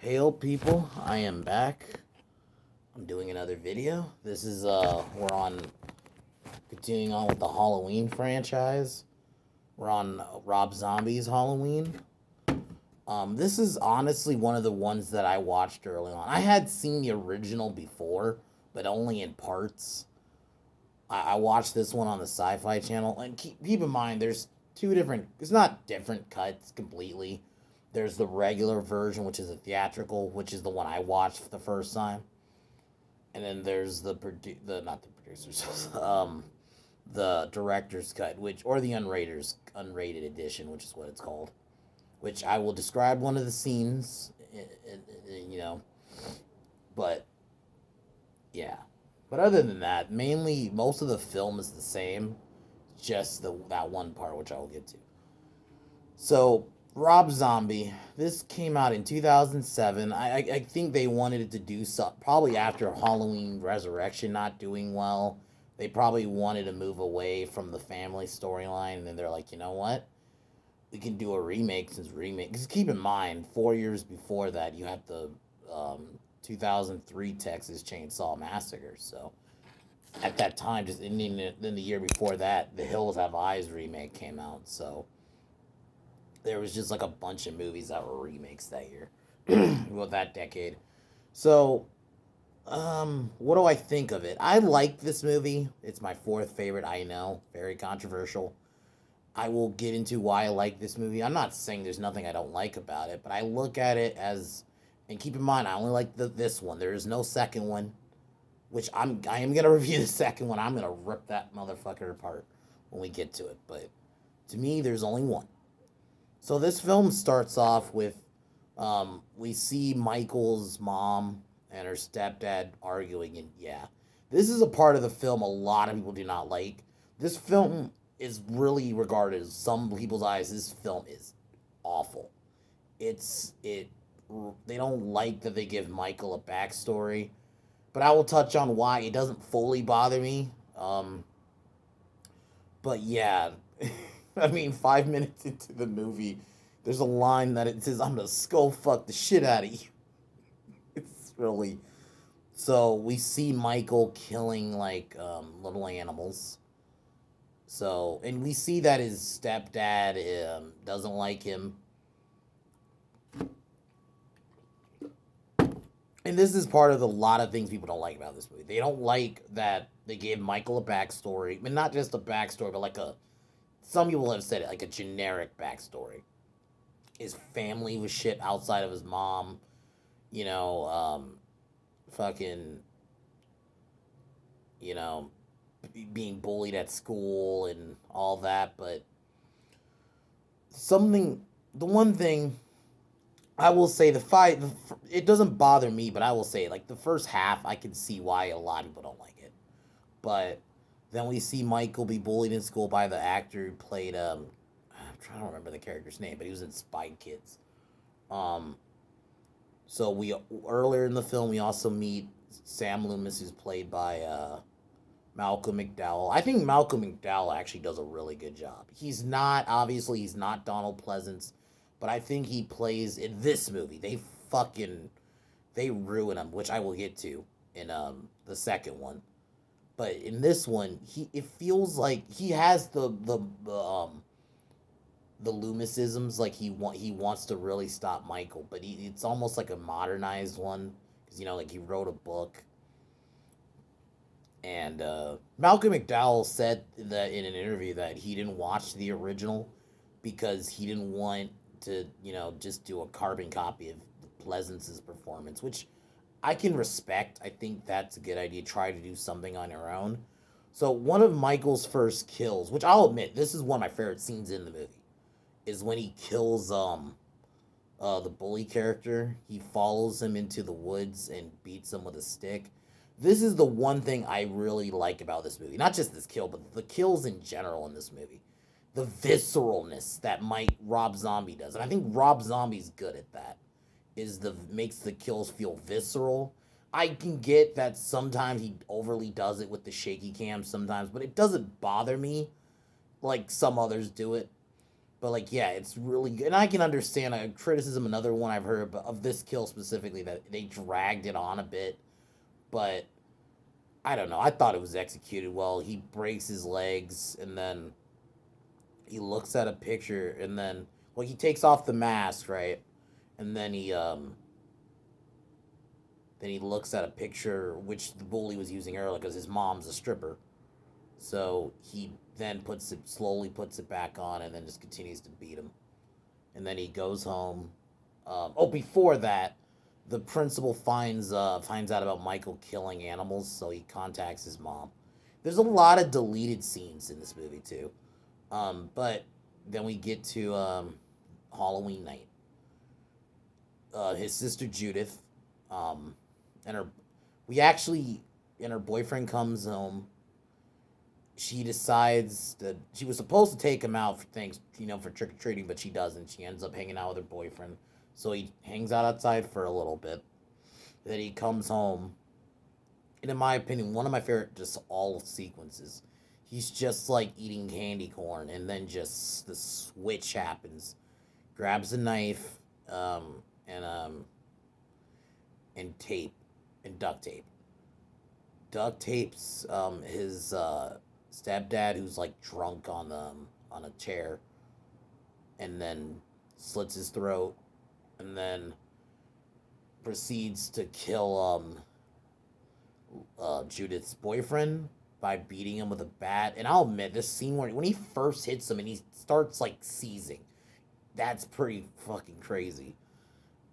Hail people, I am back. I'm doing another video. This is we're on continuing on with the Halloween franchise. We're on Rob Zombie's Halloween. This is honestly one of the ones that I watched early on. I had seen the original before, but only in parts. I watched this one on the Sci-Fi Channel, and keep in mind, there's two different. It's not different cuts completely. There's the regular version, which is a theatrical, which is the one I watched for the first time, and then there's the not the producers, the director's cut, which or the unrated edition, which is what it's called. Which I will describe one of the scenes, you know, but yeah. But other than that, mainly most of the film is the same, just that one part which I will get to. So Rob Zombie, this came out in 2007. I think they wanted it to do so probably after Halloween Resurrection not doing well. They probably wanted to move away from the family storyline, and then they're like, you know what? We can do a remake since remake. Because keep in mind, 4 years before that, you had the 2003 Texas Chainsaw Massacre. So at that time, just in the year before that, the Hills Have Eyes remake came out. So there was just like a bunch of movies that were remakes that year, well, that decade. So, what do I think of it? I like this movie. It's my fourth favorite. I know, very controversial. I will get into why I like this movie. I'm not saying there's nothing I don't like about it, but I look at it as, and keep in mind, I only like this one. There is no second one, which I am gonna review the second one. I'm gonna rip that motherfucker apart when we get to it. But to me, there's only one. So this film starts off with, we see Michael's mom and her stepdad arguing, and yeah, this is a part of the film a lot of people do not like. This film is really regarded as some people's eyes. This film is awful. It they don't like that they give Michael a backstory, but I will touch on why it doesn't fully bother me. But yeah, I mean, 5 minutes into the movie, there's a line that it says, "I'm gonna skull fuck the shit out of you." It's really so we see Michael killing like little animals. So and we see that his stepdad doesn't like him, and this is part of a lot of things people don't like about this movie. They don't like that they gave Michael a backstory, but not just a backstory, but like a some people have said it like a generic backstory. His family was shit outside of his mom, you know, fucking, you know, being bullied at school and all that. But something, the one thing I will say, it doesn't bother me, but I will say, like, the first half, I can see why a lot of people don't like it. But then we see Michael be bullied in school by the actor who played, I'm trying to remember the character's name, but he was in Spy Kids. Um, so we earlier in the film we also meet Sam Loomis, who's played by Malcolm McDowell. I think Malcolm McDowell actually does a really good job. He's not Donald Pleasance, but I think he plays in this movie. They ruin him, which I will get to in the second one. But in this one, it feels like he has the Loomisisms. Like he wants to really stop Michael, but it's almost like a modernized one because like he wrote a book. And Malcolm McDowell said that in an interview that he didn't watch the original because he didn't want to, just do a carbon copy of Pleasance's performance, which I can respect. I think that's a good idea. Try to do something on your own. So one of Michael's first kills, which I'll admit, this is one of my favorite scenes in the movie, is when he kills the bully character. He follows him into the woods and beats him with a stick. This is the one thing I really like about this movie. Not just this kill, but the kills in general in this movie. The visceralness that Rob Zombie does. And I think Rob Zombie's good at that. Makes the kills feel visceral. I can get that sometimes he overly does it with the shaky cam sometimes, but it doesn't bother me like some others do it. But like, yeah, it's really good, and I can understand a criticism. Another one I've heard of this kill specifically, that they dragged it on a bit, but I don't know. I thought it was executed well. He breaks his legs, and then he looks at a picture, and then well, he takes off the mask, right, and then he looks at a picture which the bully was using earlier because his mom's a stripper. So he then slowly puts it back on, and then just continues to beat him. And then he goes home. Before that, the principal finds out about Michael killing animals, so he contacts his mom. There's a lot of deleted scenes in this movie too. But then we get to Halloween night. His sister Judith, um, and her, we actually, and her boyfriend comes home. She decides that she was supposed to take him out for things, for trick or treating, but she doesn't. She ends up hanging out with her boyfriend. So he hangs out outside for a little bit. Then he comes home. And in my opinion, one of my favorite just all sequences. He's just like eating candy corn, and then just the switch happens. Grabs a knife, and tape, and duct tape. Duct tapes his stepdad, who's like drunk on a chair, and then slits his throat, and then proceeds to kill Judith's boyfriend by beating him with a bat. And I'll admit, this scene where when he first hits him and he starts like seizing, that's pretty fucking crazy.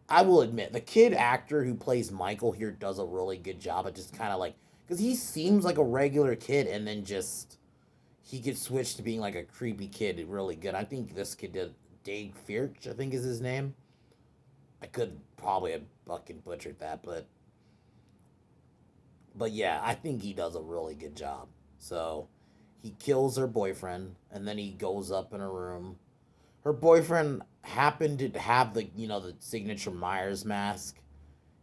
I will admit, the kid actor who plays Michael here does a really good job at just kind of like, because he seems like a regular kid, and then just he gets switched to being like a creepy kid really good. I think this kid did. Dave Fierch, I think is his name. I could probably have fucking butchered that, but yeah, I think he does a really good job. So he kills her boyfriend, and then he goes up in her room. Her boyfriend happened to have the signature Myers mask,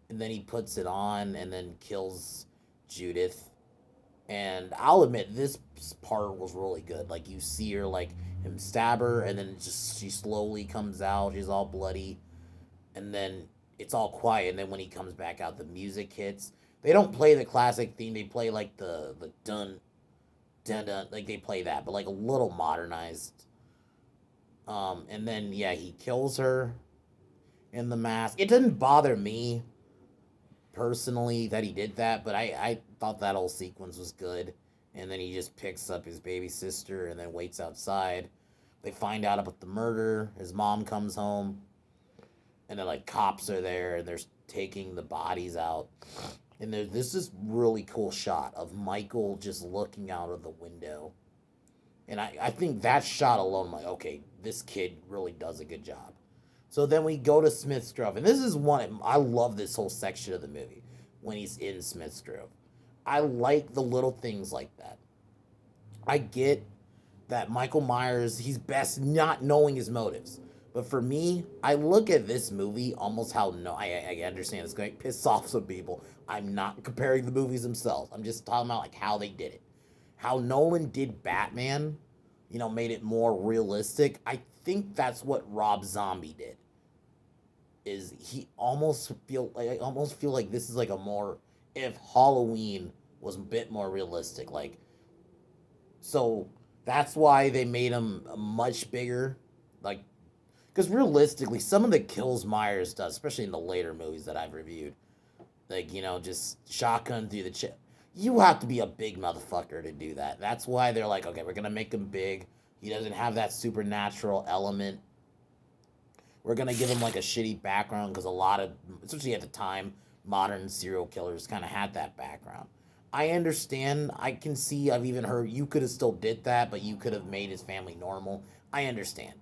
and then he puts it on and then kills Judith. And I'll admit, this part was really good. Like, you see her, like, him stab her, and then just she slowly comes out. She's all bloody, and then it's all quiet. And then when he comes back out, the music hits. They don't play the classic theme. They play like the dun dun dun, like they play that, but like a little modernized. And then yeah, he kills her in the mask. It didn't bother me personally that he did that, but I thought that whole sequence was good. And then he just picks up his baby sister and then waits outside. They find out about the murder. His mom comes home, and then like cops are there, and they're taking the bodies out. And there's this really cool shot of Michael just looking out of the window. And I think that shot alone, I'm like, okay, this kid really does a good job. So then we go to Smith's Grove, and this is one I love this whole section of the movie when he's in Smith's Grove. I like the little things like that. I get that Michael Myers, he's best not knowing his motives. But for me, I look at this movie almost how no, I understand it's going to piss off some people. I'm not comparing the movies themselves. I'm just talking about like how they did it, how Nolan did Batman. Made it more realistic. I think that's what Rob Zombie did. Is he almost feel like I almost feel like this is like a more, if Halloween was a bit more realistic, like, so that's why they made him much bigger, like, because realistically, some of the kills Myers does, especially in the later movies that I've reviewed, like, just shotgun through the chip. You have to be a big motherfucker to do that. That's why they're like, okay, we're gonna make him big. He doesn't have that supernatural element. We're gonna give him like a shitty background because a lot of, especially at the time, modern serial killers kind of had that background. I understand. I can see. I've even heard you could have still did that, but you could have made his family normal. I understand.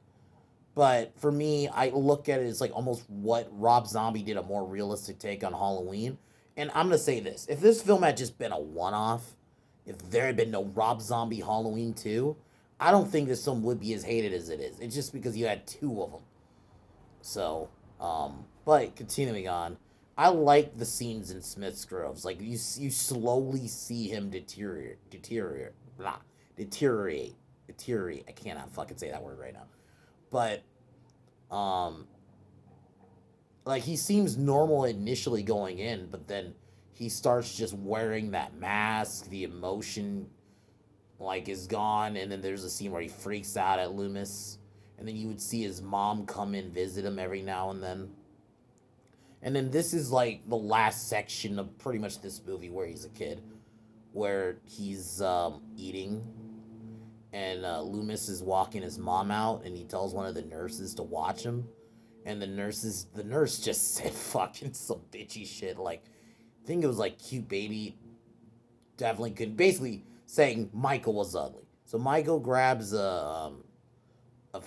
But for me, I look at it as like almost what Rob Zombie did, a more realistic take on Halloween. And I'm gonna say this: if this film had just been a one-off, if there had been no Rob Zombie Halloween 2, I don't think this film would be as hated as it is. It's just because you had two of them. So, but continuing on, I like the scenes in Smith's Groves. Like you slowly see him deteriorate. I cannot fucking say that word right now. But um, like he seems normal initially going in, but then he starts just wearing that mask. The emotion like is gone, and then there's a scene where he freaks out at Loomis, and then you would see his mom come and visit him every now and then. And then this is like the last section of pretty much this movie where he's a kid, where he's eating, and Loomis is walking his mom out, and he tells one of the nurses to watch him, and the nurse just said fucking some bitchy shit, like I think it was like cute baby, definitely could basically saying Michael was ugly. So Michael grabs a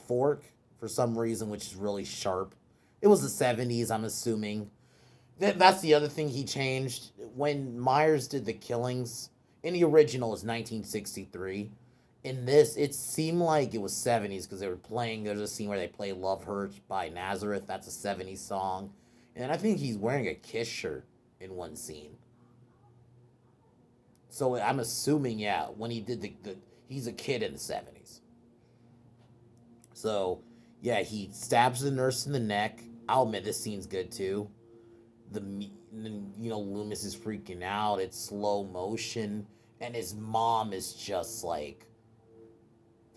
fork for some reason, which is really sharp. It was the 70s, I'm assuming. That's the other thing he changed. When Myers did the killings, in the original is 1963. In this, it seemed like it was 70s because they were playing. There's a scene where they play Love Hurts by Nazareth. That's a 70s song. And I think he's wearing a Kiss shirt in one scene. So I'm assuming, yeah, when he did he's a kid in the 70s. So, yeah, he stabs the nurse in the neck. I'll admit this scene's good too. The Loomis is freaking out. It's slow motion, and his mom is just like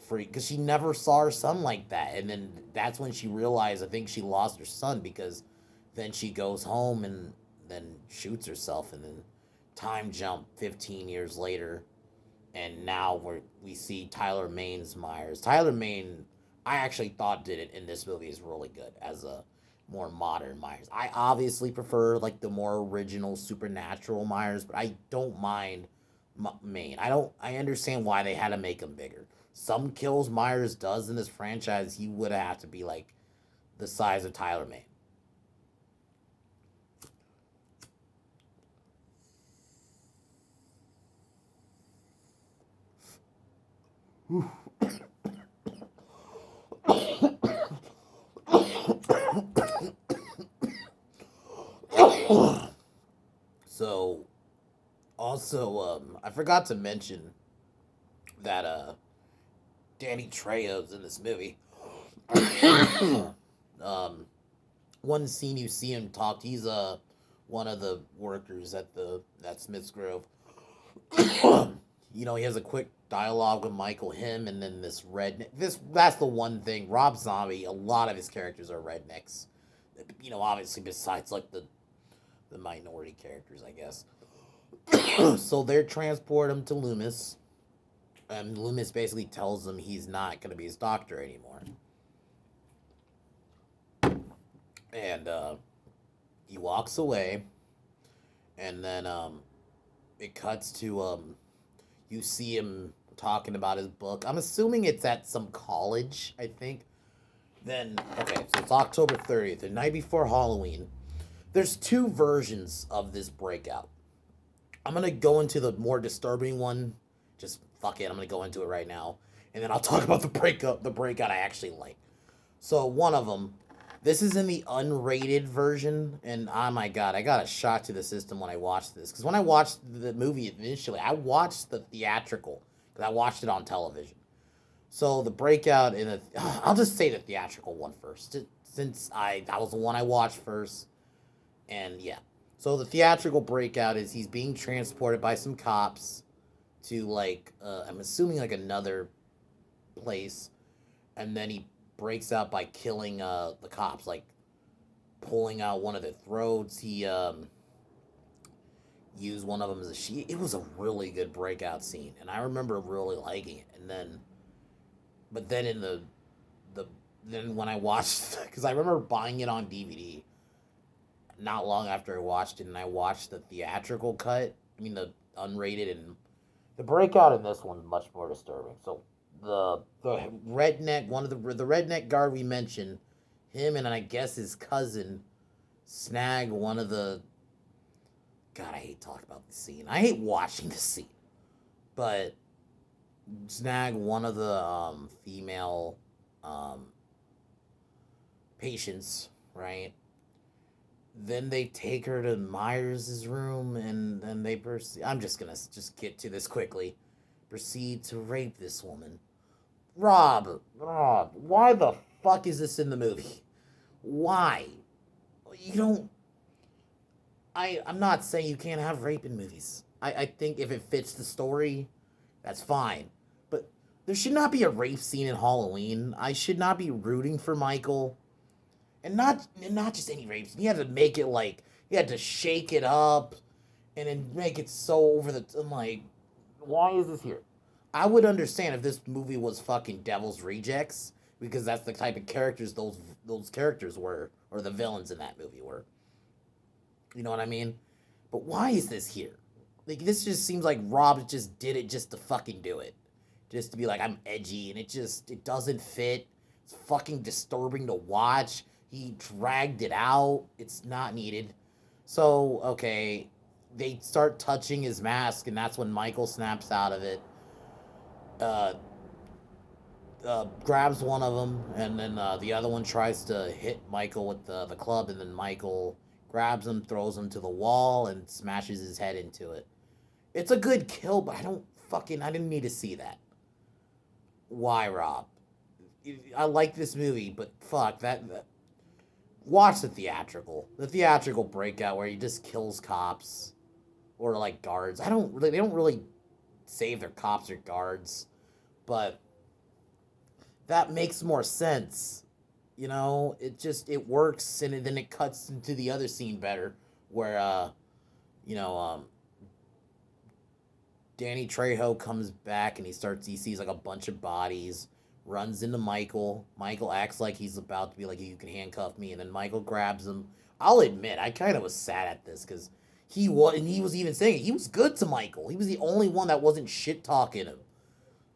freak because she never saw her son like that. And then that's when she realized I think she lost her son because then she goes home and then shoots herself, and then time jump 15 years later, and now we see Tyler Maine's Myers. Tyler Maine, I actually thought did it in this movie is really good as a more modern Myers. I obviously prefer like the more original supernatural Myers, but I don't mind Maine. I understand why they had to make him bigger. Some kills Myers does in this franchise, he would have to be like the size of Tyler Maine. So also, I forgot to mention that Danny Trejo's in this movie. um, One scene you see him talk. He's one of the workers at Smith's Grove. He has a quick dialogue with Michael, him, and then this redneck. That's the one thing. Rob Zombie. A lot of his characters are rednecks. Obviously besides like the minority characters, I guess. So they're transport him to Loomis, and Loomis basically tells him he's not going to be his doctor anymore, and he walks away, and then it cuts to you see him talking about his book. I'm assuming it's at some college, I think. Then okay, so it's October 30th, the night before Halloween. There's two versions of this breakout. I'm gonna go into the more disturbing one. Just fuck it, I'm gonna go into it right now, and then I'll talk about the breakout I actually like. So one of them, this is in the unrated version, and oh my god, I got a shock to the system when I watched this. Because when I watched the movie initially, I watched the theatrical because I watched it on television. So the breakout in the, I'll just say the theatrical one first, since that was the one I watched first, and yeah. So the theatrical breakout is he's being transported by some cops to like I'm assuming like another place, and then he breaks out by killing the cops, like pulling out one of their throats. He used one of them as a sheet. It was a really good breakout scene, and I remember really liking it. And then, but then in the then when I watched, because I remember buying it on DVD not long after I watched it, and I watched the theatrical cut. I mean the unrated, and the breakout in this one's much more disturbing. So the redneck, one of the redneck guard we mentioned, him and I guess his cousin snag one of the. God, I hate talking about the scene. I hate watching the scene, but snag one of the female um, patients, right? Then they take her to Myers' room, and then they proceed. I'm just gonna just get to this quickly. Proceed to rape this woman. Rob, why the fuck is this in the movie? Why? You don't. I'm not saying you can't have rape in movies. I think if it fits the story, that's fine. But there should not be a rape scene in Halloween. I should not be rooting for Michael. And not just any rape scene. You had to make it like you had to shake it up and then make it so over the. I'm like, why is this here? I would understand if this movie was fucking Devil's Rejects because that's the type of characters those characters were, or the villains in that movie were. You know what I mean? But why is this here? Like this just seems like Rob just did it just to fucking do it, just to be like I'm edgy, and it doesn't fit. It's fucking disturbing to watch. He dragged it out. It's not needed. So okay, they start touching his mask, and that's when Michael snaps out of it. Uh, Grabs one of them, and then the other one tries to hit Michael with the club, and then Michael grabs him, throws him to the wall, and smashes his head into it. It's a good kill, but I didn't need to see that. Why, Rob? I like this movie, but fuck that. Watch the theatrical breakout where he just kills cops or like guards. They don't really save their cops or guards, but that makes more sense. You know, it works, and then it cuts into the other scene better, where you know, Danny Trejo comes back and he sees like a bunch of bodies, runs into Michael. Michael acts like he's about to be like, you can handcuff me, and then Michael grabs him. I'll admit, I kind of was sad at this because he was even saying he was good to Michael. He was the only one that wasn't shit talking him,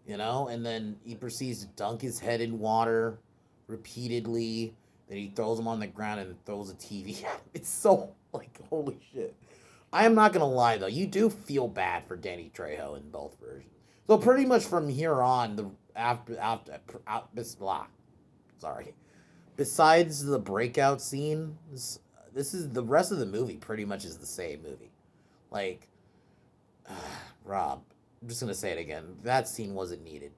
you know. And then he proceeds to dunk his head in water repeatedly. Then he throws him on the ground and throws a TV. It's so like holy shit. I am not gonna lie though, you do feel bad for Danny Trejo in both versions. So pretty much from here on, the blah, sorry. Besides the breakout scene, this is the rest of the movie. Pretty much is the same movie. Like, Rob, I'm just gonna say it again. That scene wasn't needed.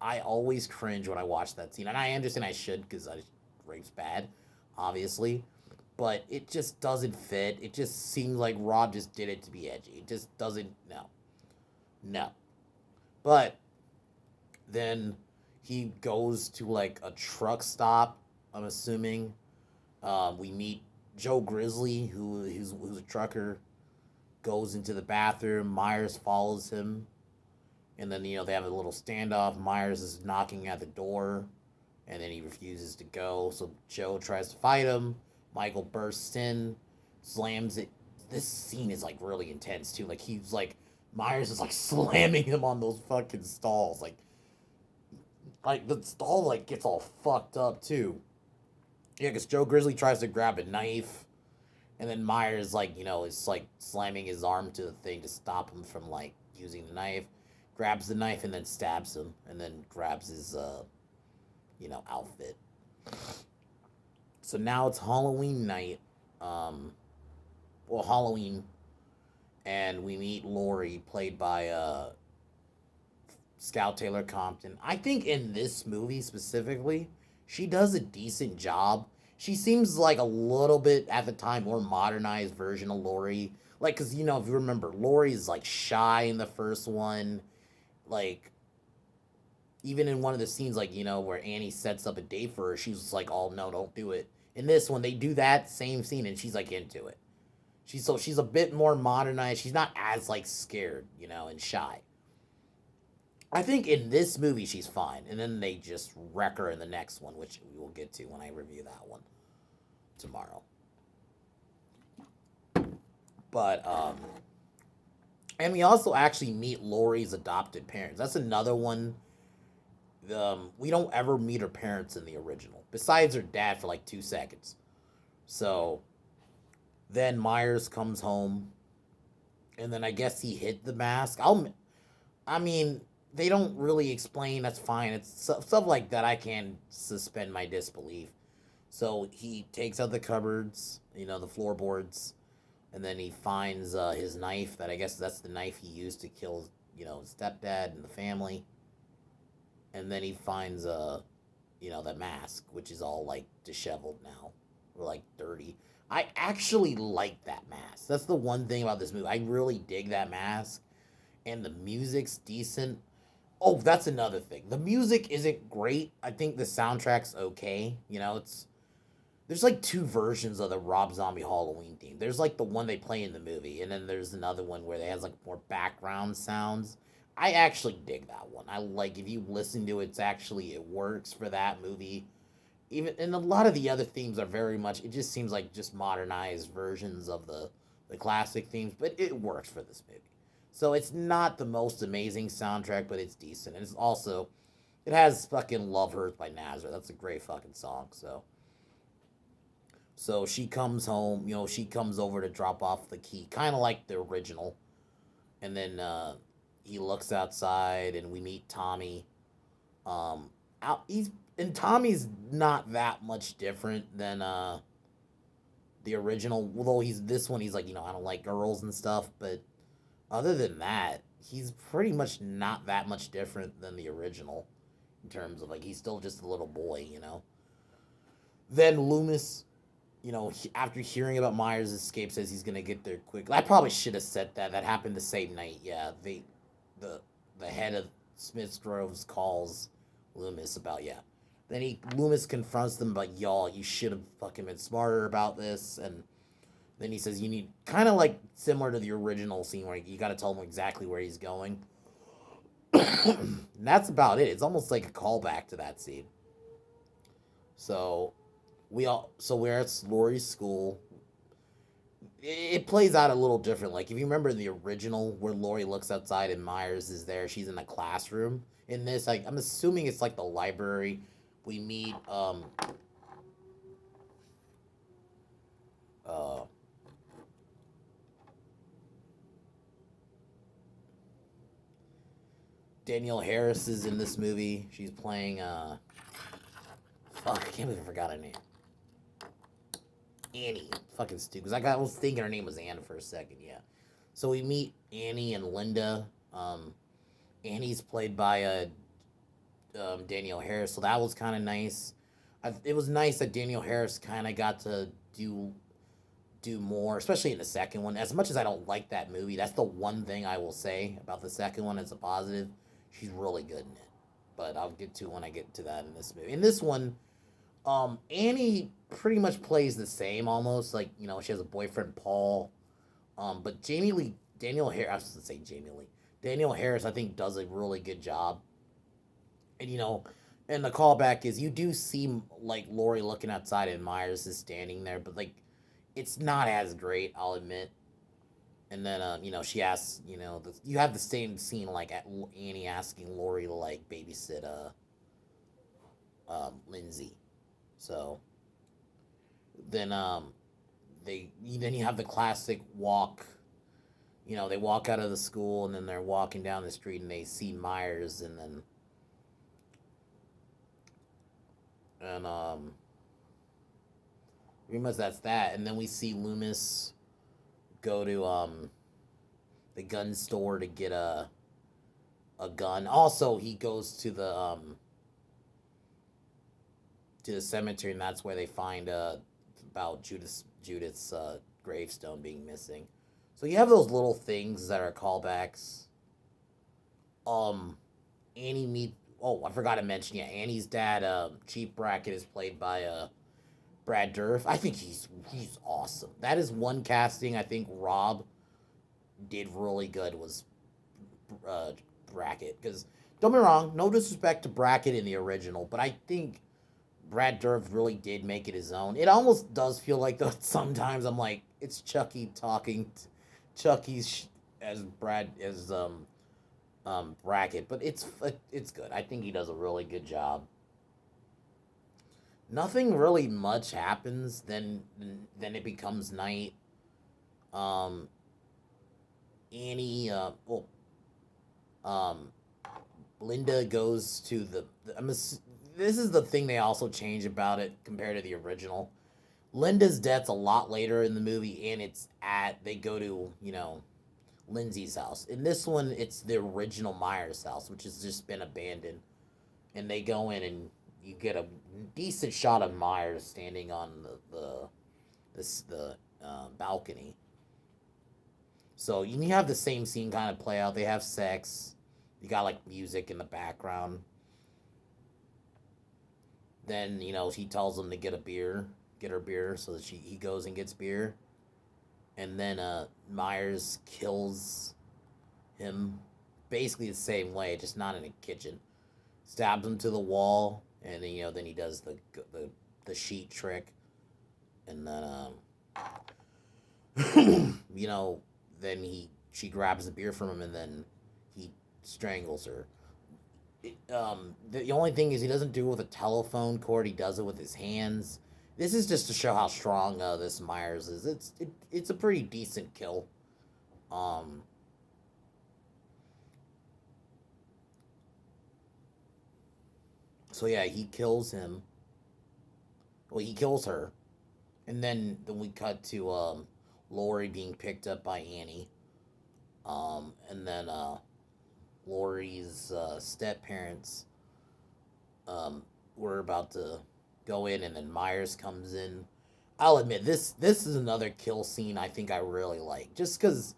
I always cringe when I watch that scene, and I understand I should because rape's bad, obviously, but it just doesn't fit. It just seems like Rob just did it to be edgy. It just doesn't. No, no. But then he goes to like a truck stop. I'm assuming. We meet Joe Grizzly, who's a trucker. Goes into the bathroom. Myers follows him, and then they have a little standoff. Myers is knocking at the door, and then he refuses to go. So Joe tries to fight him. Michael bursts in, slams it. This scene is like really intense too. Like he's like Myers is like slamming him on those fucking stalls. Like the stall like gets all fucked up too. Yeah, because Joe Grizzly tries to grab a knife, and then Myers like is like slamming his arm to the thing to stop him from like using the knife. Grabs the knife and then stabs him, and then grabs his outfit. So now it's Halloween night. Halloween, and we meet Lori, played by Scout Taylor Compton. I think in this movie specifically, she does a decent job. She seems like a little bit at the time more modernized version of Lori. Like, cause if you remember, Lori's like shy in the first one. Like, even in one of the scenes, like where Annie sets up a date for her, she's like, "Oh no, don't do it." In this one, they do that same scene, and she's like into it. She's a bit more modernized. She's not as like scared, and shy. I think in this movie she's fine, and then they just wreck her in the next one, which we will get to when I review that one tomorrow. But and we also actually meet Lori's adopted parents. That's another one. We don't ever meet her parents in the original, besides her dad for like 2 seconds. So then Myers comes home, and then I guess he hid the mask. I mean, they don't really explain. That's fine. It's stuff like that. I can suspend my disbelief. So he takes out the cupboards, the floorboards, and then he finds his knife. That I guess that's the knife he used to kill, his stepdad and the family. And then he finds the mask, which is all like disheveled now, or like dirty. I actually like that mask. That's the one thing about this movie. I really dig that mask, and the music's decent. Oh, that's another thing. The music isn't great. I think the soundtrack's okay. It's there's like two versions of the Rob Zombie Halloween theme. There's like the one they play in the movie, and then there's another one where they has like more background sounds. I actually dig that one. I like if you listen to it, it works for that movie. Even and a lot of the other themes are very much. It just seems like just modernized versions of the classic themes, but it works for this movie. So it's not the most amazing soundtrack, but it's decent, and it's also it has fucking "Love Hurts" by Nazareth. That's a great fucking song. So she comes home, she comes over to drop off the key, kind of like the original. And then he looks outside and we meet Tommy. He's and Tommy's not that much different than the original. Although this one he's like, I don't like girls and stuff, but other than that, he's pretty much not that much different than the original in terms of like he's still just a little boy. Then Loomis, after hearing about Myers' escape, says he's gonna get there quick. I probably should have said that. That happened the same night. Yeah, the the head of Smith's Groves calls Loomis about Then Loomis confronts them like, y'all, you should have fucking been smarter about this. And then he says you need kind of like similar to the original scene where you got to tell him exactly where he's going. And that's about it. It's almost like a callback to that scene. So we're at Laurie's school. It plays out a little different. Like if you remember the original where Laurie looks outside and Myers is there, she's in a classroom. In this, like I'm assuming it's like the library. We meet uh Danielle Harris is in this movie. She's playing fuck, I can't believe I forgot her name. Annie. Fucking stupid. Because I was thinking her name was Anna for a second, yeah. So we meet Annie and Linda. Annie's played by Danielle Harris, so that was kind of nice. It was nice that Danielle Harris kind of got to do more, especially in the second one. As much as I don't like that movie, that's the one thing I will say about the second one as a positive. She's really good in it. But I'll get to when I get to that in this movie. In this one, Annie pretty much plays the same almost. Like, she has a boyfriend, Paul. But Daniel Harris, I was going to say Jamie Lee. Daniel Harris, I think, does a really good job. And, and the callback is you do see, like, Laurie looking outside and Myers is standing there, but, like, it's not as great, I'll admit. And then, she asks, you have the same scene, like, at Annie asking Laurie to, like, babysit, Lindsay. So then then you have the classic walk. They walk out of the school and then they're walking down the street and they see Myers and pretty much that's that. And then we see Loomis go to the gun store to get a gun. Also, he goes to the cemetery, and that's where they find about Judith's gravestone being missing. So you have those little things that are callbacks. Um, Annie meet. Oh, I forgot to mention. Yeah, Annie's dad, Chief Brackett, is played by Brad Dourif. I think he's awesome. That is one casting I think Rob did really good was uh, Brackett. Because don't be wrong, no disrespect to Brackett in the original, but I think Brad Dourif really did make it his own. It almost does feel like though sometimes I'm like it's Chucky talking, Chucky's as Brad as Brackett, but it's good. I think he does a really good job. Nothing really much happens. Then it becomes night. Um, Annie, well, um, Linda goes to this is the thing they also change about it compared to the original. Linda's death's a lot later in the movie, and they go to Lindsay's house. In this one, it's the original Myers house, which has just been abandoned, and they go in and you get a decent shot of Myers standing on the balcony. So you have the same scene kind of play out. They have sex. You got like music in the background. Then he tells them to get her beer, so that he goes and gets beer, and then Myers kills him basically the same way, just not in a kitchen. Stabs him to the wall, and then he does the sheet trick, and then then she grabs the beer from him, and then he strangles her. The only thing is he doesn't do it with a telephone cord. He does it with his hands. This is just to show how strong this Myers is. It's a pretty decent kill. Um, so yeah, he kills him. Well, he kills her, and then we cut to Lori being picked up by Annie. And then Lori's step parents were about to go in, and then Myers comes in. I'll admit this is another kill scene I think I really like, just because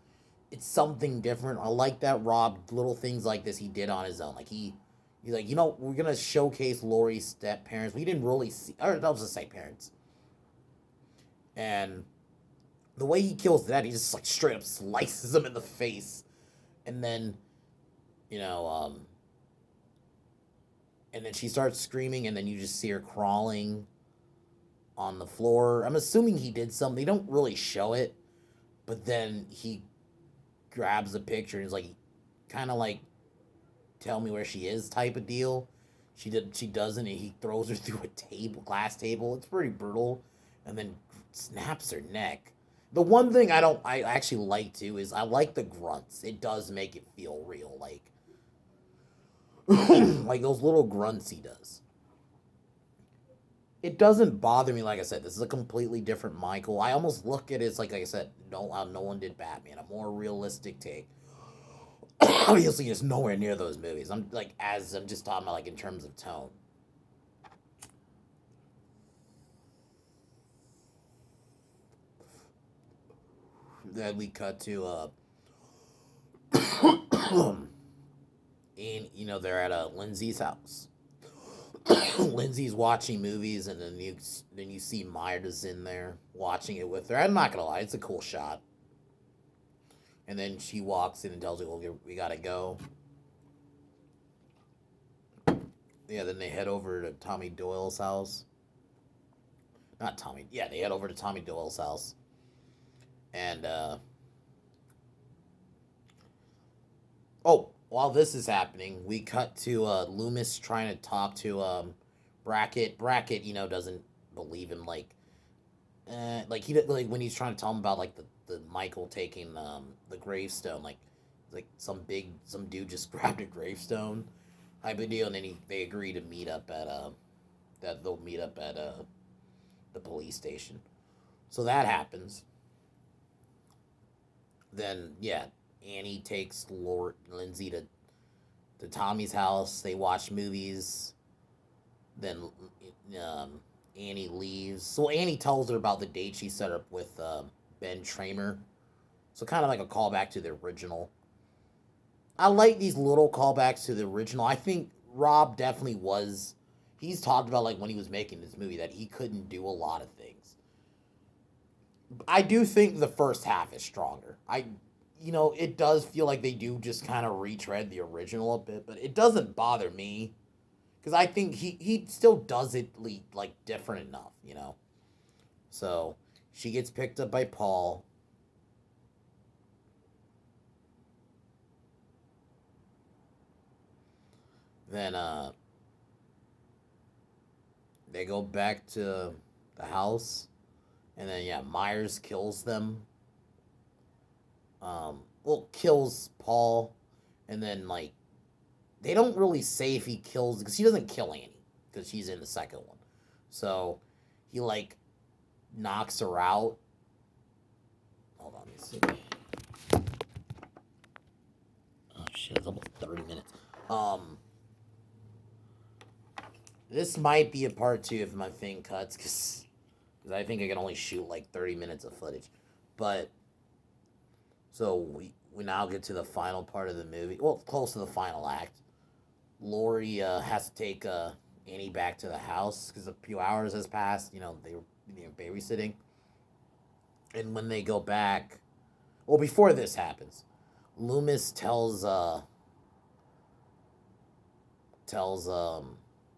it's something different. I like that Rob little things like this he did on his own. Like he's like, we're gonna showcase Lori's step parents. We didn't really see, or I'll just say parents, and the way he kills that, he just like straight up slices him in the face, and then you know and then she starts screaming, and then you just see her crawling on the floor. I'm assuming he did something. They don't really show it, but then he grabs a picture and is like, kind of like, tell me where she is type of deal. She doesn't, and he throws her through a glass table. It's pretty brutal, and then snaps her neck. The one thing I actually like too is I like the grunts. It does make it feel real, like like those little grunts he does. It doesn't bother me. Like I said, this is a completely different Michael. I almost look at it as, like I said, no one did Batman. A more realistic take. Obviously, it's nowhere near those movies. I'm just talking about like in terms of tone. Then we cut to and they're at Lindsay's house. Lindsay's watching movies, and then you see Myers in there watching it with her. I'm not gonna lie, it's a cool shot. And then she walks in and tells her, "Well, we gotta go." Yeah, then they head over to Tommy Doyle's house. Not Tommy. Yeah, they head over to Tommy Doyle's house, and oh, while this is happening, we cut to Loomis trying to talk to Brackett. Brackett, doesn't believe him. Like when he's trying to tell him about like the Michael taking the gravestone. Like some dude just grabbed a gravestone type of deal, and then they agree to meet up at that they'll meet up at the police station. So that happens. Then yeah, Annie takes Lindsay to Tommy's house. They watch movies. Then Annie leaves. So Annie tells her about the date she set up with Ben Tramer. So kind of like a callback to the original. I like these little callbacks to the original. I think Rob definitely was. He's talked about like when he was making this movie that he couldn't do a lot of things. I do think the first half is stronger. It does feel like they do just kind of retread the original a bit, but it doesn't bother me because I think he still does it like different enough. So she gets picked up by Paul. Then they go back to the house, and then yeah, Myers kills them. Well, kills Paul, and then like they don't really say if he kills because he doesn't kill Annie because she's in the second one. So he like knocks her out. Hold on, let me see. Oh shit, it's almost 30 minutes. This might be a part 2 if my thing cuts, because I think I can only shoot like 30 minutes of footage. But, so we now get to the final part of the movie. Well, close to the final act. Lori has to take Annie back to the house because a few hours has passed. They were babysitting. And when they go back, well, before this happens, Loomis tells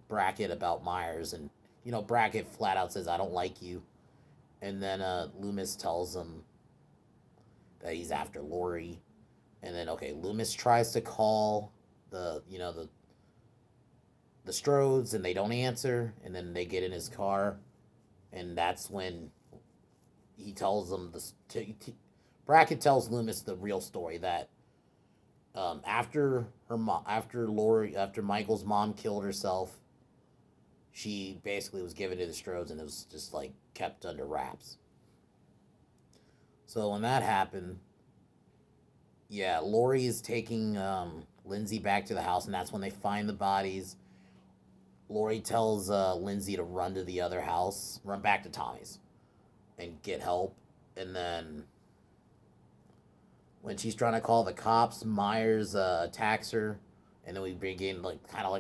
Brackett about Myers, and Brackett flat out says, "I don't like you," and then Loomis tells him that he's after Lori, and then Loomis tries to call the Strodes, and they don't answer, and then they get in his car, and that's when he tells them Brackett tells Loomis the real story that after Michael's mom killed herself, she basically was given to the Strodes, and it was just like kept under wraps. So when that happened, yeah, Lori is taking Lindsay back to the house, and that's when they find the bodies. Lori tells Lindsay to run to the other house, run back to Tommy's, and get help. And then when she's trying to call the cops, Myers attacks her, and then we begin kind of like